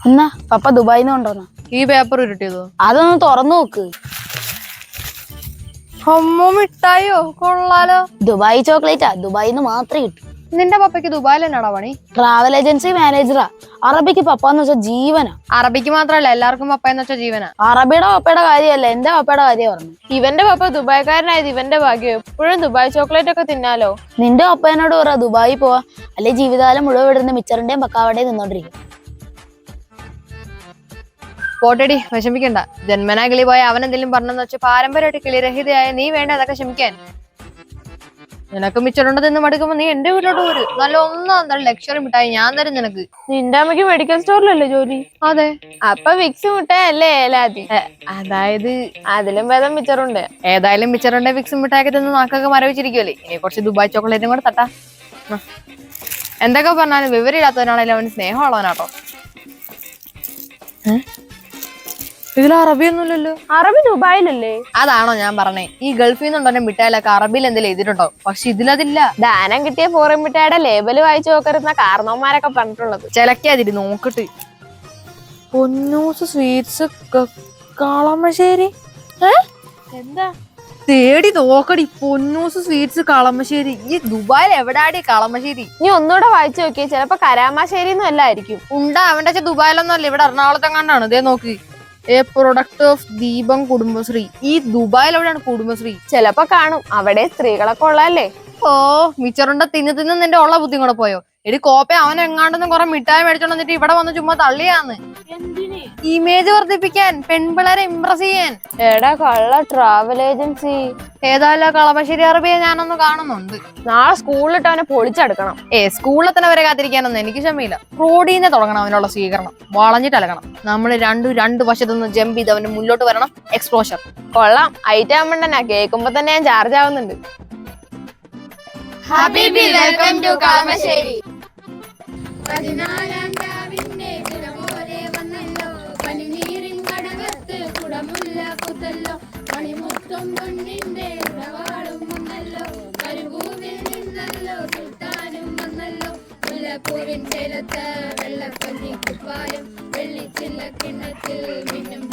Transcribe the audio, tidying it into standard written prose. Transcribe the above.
എന്നാ പപ്പ ദുബായിന്ന് കൊണ്ടുവന്ന ഈ പേപ്പർ ഉരുട്ടിയതോ? അതൊന്ന് തുറന്നു നോക്ക്. അമ്മ മിഠായിയോ? കൊള്ളാലോ. ദുബായ് ചോക്ലേറ്റാ, ദുബായിന്ന് മാത്രമേ കിട്ടൂ. നിന്റെ പപ്പയ്ക്ക് ദുബായിൽ തന്നെയാണോ പണി? Travel agency മാനേജറാ. അറബിക്ക് പപ്പാന്ന് വെച്ചാൽ ജീവനാ. അറബിക്ക് മാത്രല്ല, എല്ലാവർക്കും പപ്പ എന്ന് വെച്ചാൽ ജീവനാ. അറബിയുടെ പപ്പയുടെ കാര്യമല്ല, എന്റെ പപ്പയുടെ കാര്യം പറഞ്ഞു. ഇവന്റെ പപ്പ ദുബായ്ക്കാരനായത് ഇവന്റെ ഭാഗ്യം. എപ്പോഴും ദുബായ് ചോക്ലേറ്റ് ഒക്കെ തിന്നാലോ. നിന്റെ പപ്പേനോട് പറ ദുബായി പോവാ, അല്ലെ ജീവിതകാലം മുഴുവൻ ഇടുന്ന മിച്ചറിന്റെയും പക്കാവടയും നിന്നോണ്ടിരിക്കും. പോട്ടടി, വിഷമിക്കണ്ട. ജന്മനാ കിളി പോയ അവൻ എന്തെങ്കിലും പറഞ്ഞെന്ന് വെച്ച് പാരമ്പര്യമായിട്ട് കിളിരഹിതയായ നീ വേണ്ട അതൊക്കെ ക്ഷമിക്കാൻ. നിനക്ക് മിച്ചറുണ്ട് നിന്ന് മടുക്കുമ്പോ നീ എന്റെ വീട്ടിലോട്ട് പോര്. നല്ല ഒന്നാം തരം ലക്ഷറി മിഠായി ഞാൻ തരും നിനക്ക്. നിന്റെ അമ്മയ്ക്ക് മെഡിക്കൽ സ്റ്റോറിലല്ലേ ജോലി? അതെ. അപ്പൊ വിക്സ് മിഠായി അല്ലേ ഏലാതി? അതായത് അതിലും ഭേദം മിച്ചറുണ്ട്. ഏതായാലും മിച്ചറുണ്ടെ വിക്സും മിഠായിക്ക് തിന്ന് നാക്കൊക്കെ മരവിച്ചിരിക്കുമല്ലേ. ഇനി കുറച്ച് ദുബായ് ചോക്ലേറ്റും കൂടെ തട്ടാ. എന്തൊക്കെ പറഞ്ഞാലും വിവരമില്ലാത്തവനാണെങ്കിലും അവന് സ്നേഹമുള്ളവനാട്ടോ. ഇതിൽ അറബിയൊന്നുമില്ലല്ലോ. അറബി ദുബായിലല്ലേ? അതാണോ ഞാൻ പറഞ്ഞേ. ഈ ഗൾഫിൽ നിന്നുണ്ടോ മിഠായിലൊക്കെ അറബിയിൽ എന്തെങ്കിലും എഴുതിയിട്ടുണ്ടോ? പക്ഷെ ഇതിലതില്ല. ദാനം കിട്ടിയ ഫോറിൻ മിഠായിയുടെ ലേബല് വായിച്ചു നോക്കരുന്ന കാരണവന്മാരൊക്കെ പറഞ്ഞിട്ടുള്ളത്. ചിലക്കാതിരി നോക്കിട്ട്. പൊന്നൂസ് സ്വീറ്റ്സ് കളമശ്ശേരി. എന്താ തേടി നോക്കടി. പൊന്നൂസ് സ്വീറ്റ്സ് കളമശ്ശേരി. ഈ ദുബായിൽ എവിടാടി കളമശ്ശേരി? നീ ഒന്നുകൂടെ വായിച്ചു നോക്കിയേ, ചിലപ്പോ കരാമാശ്ശേരിന്നും അല്ലായിരിക്കും. ഉണ്ടാ അവന്റെ ദുബായിലൊന്നും അല്ല, ഇവിടെ എറണാകുളത്തെങ്ങാണ്ടാണ്. ഇതേ നോക്കി. എ പ്രൊഡക്റ്റ് ഓഫ് ദീപം കുടുംബശ്രീ. ഈ ദുബായിൽ എവിടെയാണ് കുടുംബശ്രീ? ചിലപ്പോ കാണും. അവിടെ സ്ത്രീകളൊക്കെ ഉള്ളതല്ലേ. ഓ, മിച്ചറുണ്ട തിന്ന് നിന്റെ ഉള്ള ബുദ്ധി കൂടെ പോയോ? എടി കോപ്പെ, അവൻ എങ്ങാണ്ടെന്ന് കുറെ മിഠായി മേടിച്ചോണ്ട് വന്നിട്ട് ഇവിടെ വന്ന് ചുമ്മാ തള്ളിയാന്ന്. ഇമേജ് വർദ്ധിപ്പിക്കാൻ, പെൺപിള്ളേരെ ഇംപ്രസ് ചെയ്യാൻ. എടാ കള്ള ട്രാവൽ ഏജൻസി. ഏതായാലും കളമശ്ശേരി അറബിയെ ഞാനൊന്ന് കാണുന്നുണ്ട്. നാളെ സ്കൂളിലിട്ട് അവനെ പൊളിച്ചെടുക്കണം. സ്കൂളിൽ തന്നെ വരെ കാത്തിരിക്കാനൊന്നും എനിക്ക് ക്ഷമയില്ല. റോഡീനെ തുടങ്ങണം അവനുള്ള സ്വീകരണം. വളഞ്ഞിട്ട് അലക്കണം. നമ്മൾ രണ്ട് വശത്തുനിന്ന് ജമ്പ് ചെയ്ത് അവന്റെ മുന്നോട്ട് വരണം. എക്സ്പ്ലോഷർ. കൊള്ളാം, ഐറ്റം ആവുമ്പണ്ടനാ. കേൾക്കുമ്പോ തന്നെ ഞാൻ ചാർജ് ആവുന്നുണ്ട്. ഹബീബി, വെൽക്കം ടു കളമശ്ശേരി. പനിനീരിൻ കടകത്ത് കുടമുല്ല കുതല്ലോ, മണിമുത്തും പൊന്നിന്റെ ഉടവാളും വന്നല്ലോ, കരുകൂവിൽ നിന്നല്ലോ സുൽത്താനും വന്നല്ലോ, മുല്ലപ്പൂവിൻ ചേലത്ത് വെള്ളപ്പഞ്ഞി കുപ്പായം, വെള്ളിച്ചില്ല കിണ്ണത്തിൽ മിന്നും